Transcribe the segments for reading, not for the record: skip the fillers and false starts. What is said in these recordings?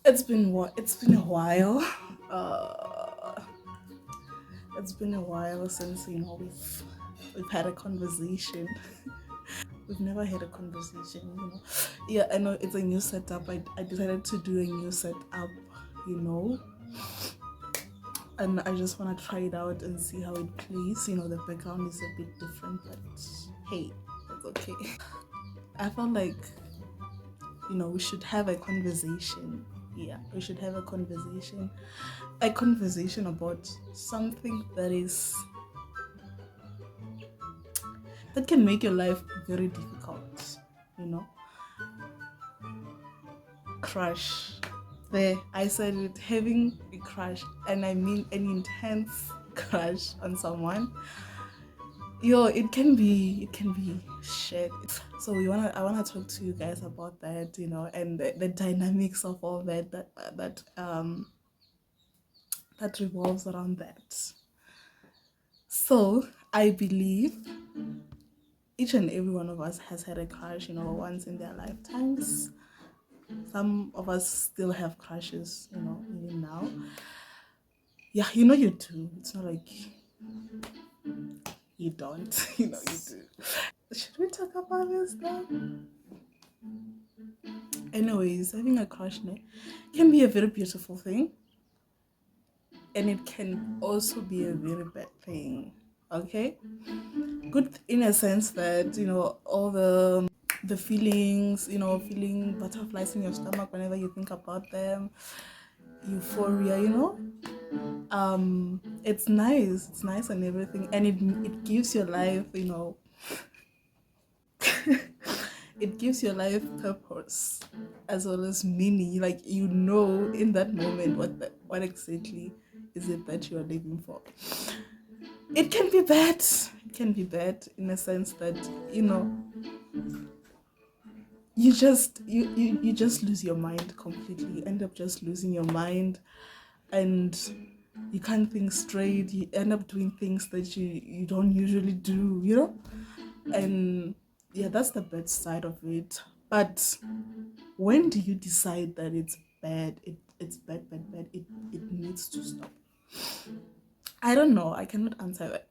It's been a while. Uh, it's been a while since we've had a conversation. We've never had a conversation, Yeah, I know it's a new setup. I decided to do a new setup, you know, and I just want to try it out and see how it plays. The background is a bit different, but hey, that's okay. I felt like we should have a conversation. Yeah, we should have a conversation about something that can make your life very difficult. You know, crush. There, I said it. Having a crush, and I mean an intense crush on someone. It can be shit. So I wanna talk to you guys about that, and the dynamics of all that revolves around that. So I believe each and every one of us has had a crush, once in their lifetimes. Some of us still have crushes, even now. Yeah, you do. It's not like you don't, you do. Should we talk about this now? Anyways, having a crush can be a very beautiful thing, and it can also be a very bad thing. Okay, good in a sense that all the feelings, feeling butterflies in your stomach whenever you think about them, euphoria, it's nice and everything, and it gives your life, it gives your life purpose as well as meaning. Like, in that moment what exactly is it that you are living for. It can be bad. It can be bad in a sense that you just lose your mind completely. You end up just losing your mind, and you can't think straight. You end up doing things that you don't usually do, and yeah, that's the bad side of it. But when do you decide that it's bad? It's bad, bad, bad. It needs to stop. I don't know. I cannot answer that.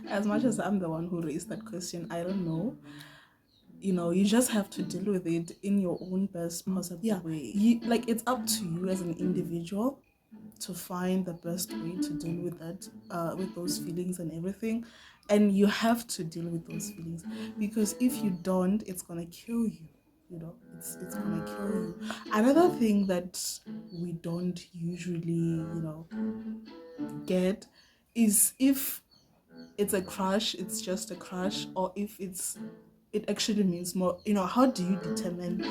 As much as I'm the one who raised that question, I don't know. You just have to deal with it in your own best possible way. Like, it's up to you as an individual to find the best way to deal with that, with those feelings and everything. And you have to deal with those feelings, because if you don't, it's gonna kill you. It's gonna kill you. Another thing that we don't usually, get is if it's a crush, it's just a crush, or if it actually means more. How do you determine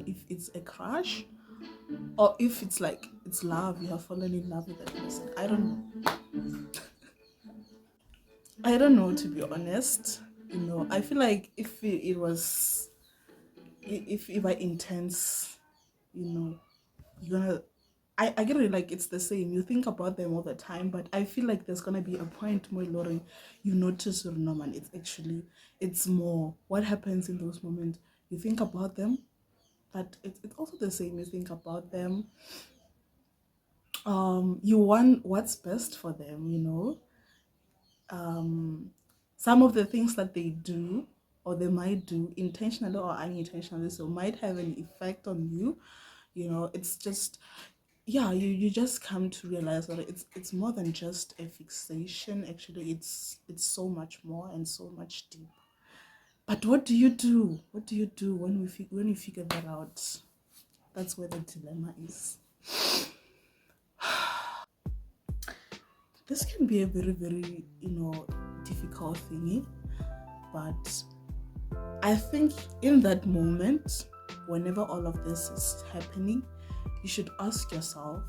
if it's a crush, or if it's like it's love, you have fallen in love with that person. I don't know, to be honest. I feel like if it was, if it were intense, you know you're gonna, I get it. Like, it's the same, you think about them all the time, but I feel like there's gonna be a point more, Lauren, you notice, man, it's more what happens in those moments. You think about them, but it's also the same, you think about them, you want what's best for them, some of the things that they do, or they might do intentionally or unintentionally, so might have an effect on you. It's just, yeah, you just come to realize that it's more than just a fixation. Actually, it's so much more and so much deep. But what do you do when you figure that out? That's where the dilemma is. This can be a very, very, difficult thingy, but I think in that moment, whenever all of this is happening, you should ask yourself,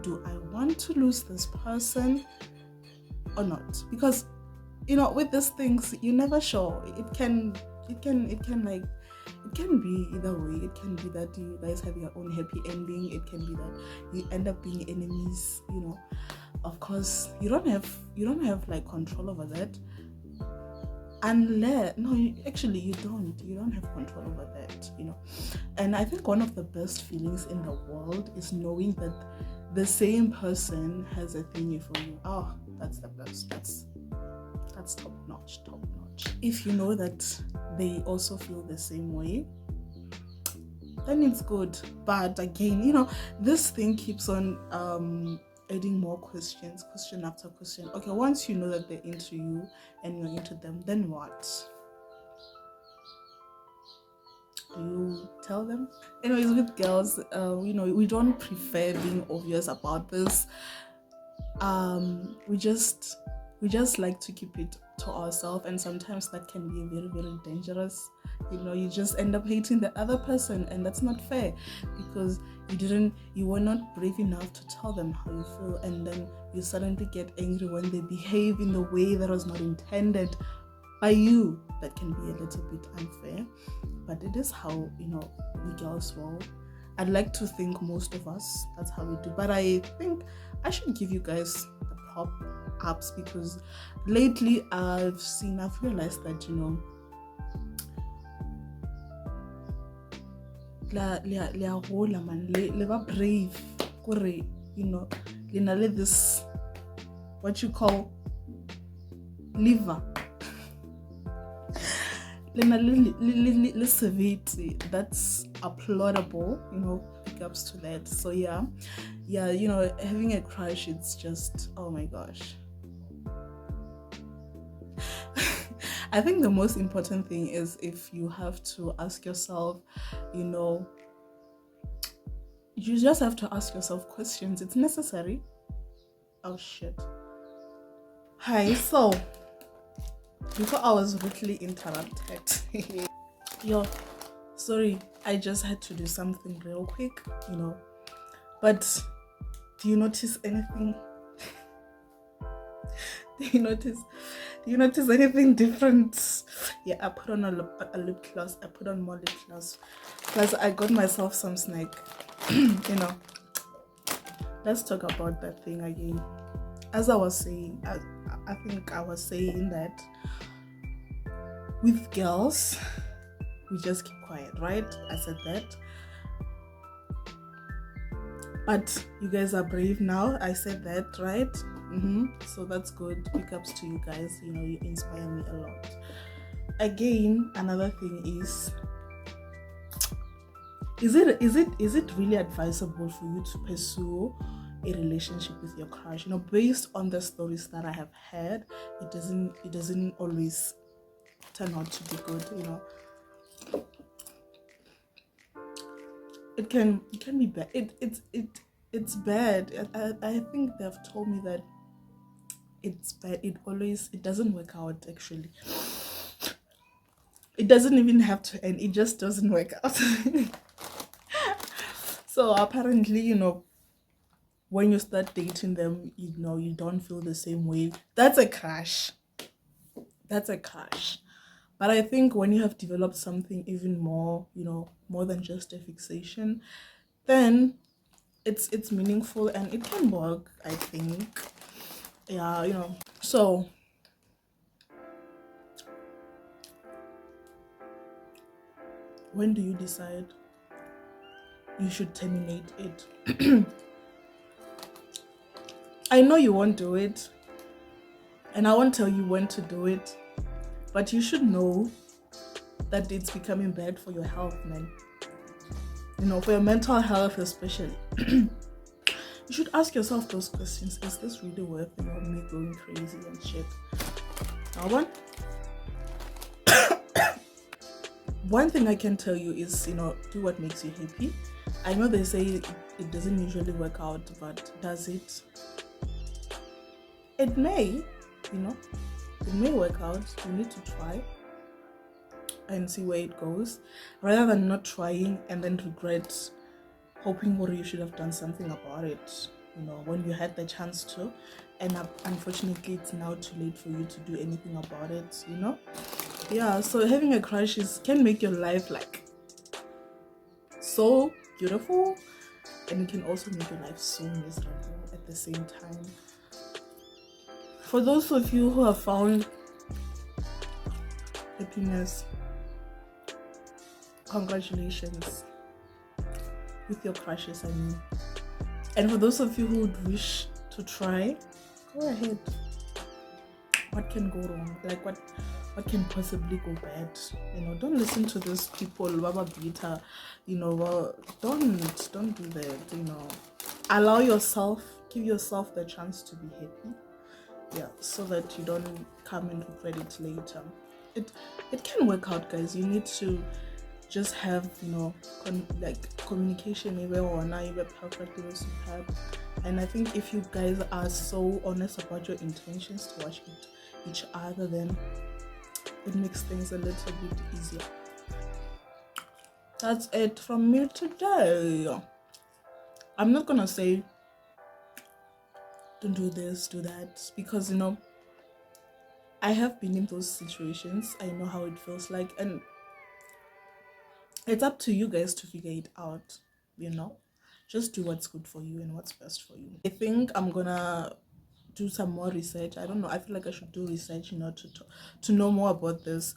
do I want to lose this person or not? Because with these things, you never sure. It can be either way. It can be that you guys have your own happy ending. It can be that you end up being enemies. Of course, you don't have like control over that. unless no, actually you don't have control over that, and I think one of the best feelings in the world is knowing that the same person has a thingy for you. Oh, that's the best. That's top notch. If you know that they also feel the same way, then it's good. But again, this thing keeps on adding more questions, question after question. Okay, once you know that they're into you and you're into them, then what? Do you tell them? Anyways, with girls, we don't prefer being obvious about this. We just like to keep it to ourselves, and sometimes that can be very, very dangerous. You just end up hating the other person, and that's not fair, because you were not brave enough to tell them how you feel, and then you suddenly get angry when they behave in the way that was not intended by you. That can be a little bit unfair, but it is how we girls roll. I'd like to think most of us, that's how we do, but I think I should give you guys the prop ups, because lately I've realized that le hola man, le ba brave kore, le na le this what you call liver, le na le severity. That's applaudable, big ups to that. So yeah, having a crush, it's just, oh my gosh. I think the most important thing is, if you have to ask yourself, you just have to ask yourself questions. It's necessary. Oh shit. Hi, so before I was rudely interrupted. Sorry, I just had to do something real quick, But do you notice anything? Do you notice anything different? Yeah, I put on a lip gloss. I put on more lip gloss. Plus, I got myself some snack. Let's talk about that thing again. As I was saying, I think I was saying that with girls, we just keep quiet, right? I said that. But you guys are brave now. I said that, right? So that's good. Big ups to you guys. You inspire me a lot. Again, another thing is it really advisable for you to pursue a relationship with your crush? Based on the stories that I have heard, it doesn't always turn out to be good. It can be bad. It's bad. I think they've told me that it's bad. It doesn't work out, actually. It doesn't even have to end. It just doesn't work out. So apparently, when you start dating them, you don't feel the same way. That's a crush. But I think when you have developed something even more, more than just a fixation, then it's meaningful and it can work, I think. Yeah, So when do you decide you should terminate it? I know you won't do it, and I won't tell you when to do it, but you should know that it's becoming bad for your health, man. For your mental health especially. You should ask yourself those questions. Is this really worth me going crazy and shit? Now, one thing I can tell you is, do what makes you happy. I know they say it doesn't usually work out, but does it? It may, it may work out. You need to try and see where it goes, rather than not trying and then regret, hoping you should have done something about it, when you had the chance to, and unfortunately it's now too late for you to do anything about it. Yeah, so having a crush can make your life like so beautiful, and it can also make your life so miserable at the same time. For those of you who have found happiness, congratulations with your crushes, I mean. And for those of you who would wish to try, go ahead. What can go wrong? Like what can possibly go bad? You know, don't listen to these people, Baba Beta, you know, don't do that, you know. Allow yourself, give yourself the chance to be happy. Yeah, so that you don't come and regret it later. It can work out, guys. You need to just have, you know, communication perfect, superb. And I think if you guys are so honest about your intentions towards each other, then it makes things a little bit easier. That's it from me today. I'm not gonna say don't do this, do that, because, you know, I have been in those situations. I know how it feels like, and it's up to you guys to figure it out, you know. Just do what's good for you and what's best for you. I think I'm gonna do some more research. I don't know, I feel like I should do research, you know, to know more about this.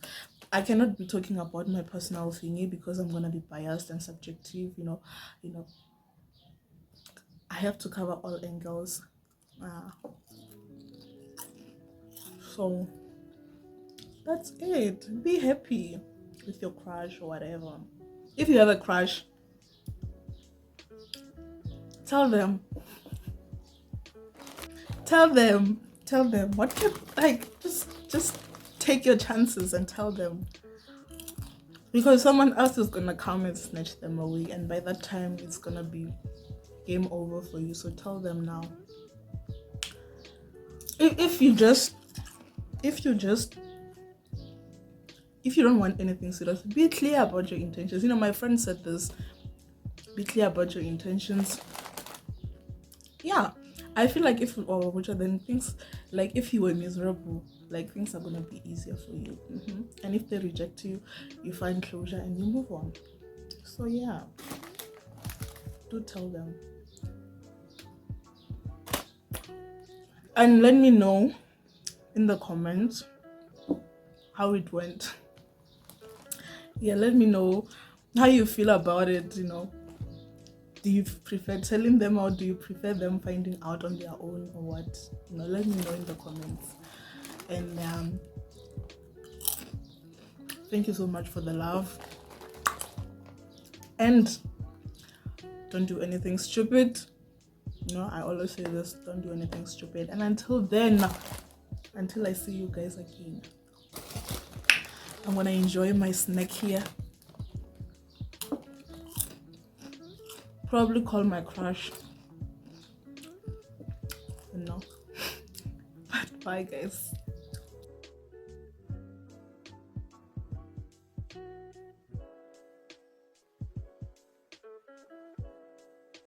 I cannot be talking about my personal thingy because I'm gonna be biased and subjective, you know. I have to cover all angles. So that's it. Be happy with your crush or whatever. If you have a crush, tell them what can, like, just take your chances and tell them, because someone else is gonna come and snatch them away, and by that time it's gonna be game over for you. So tell them now. If you don't want anything serious, be clear about your intentions. You know, my friend said this, be clear about your intentions. Yeah, I feel like if then things, like if you were miserable, like things are gonna be easier for you. And if they reject you, you find closure and you move on. So yeah, do tell them. And let me know in the comments how it went. Yeah, let me know how you feel about it, you know. Do you prefer telling them, or do you prefer them finding out on their own, or what? You know, let me know in the comments. And thank you so much for the love. And don't do anything stupid. You know, I always say this, don't do anything stupid. And until then, until I see you guys again, I'm gonna enjoy my snack here. Probably call my crush. You know. But bye, guys.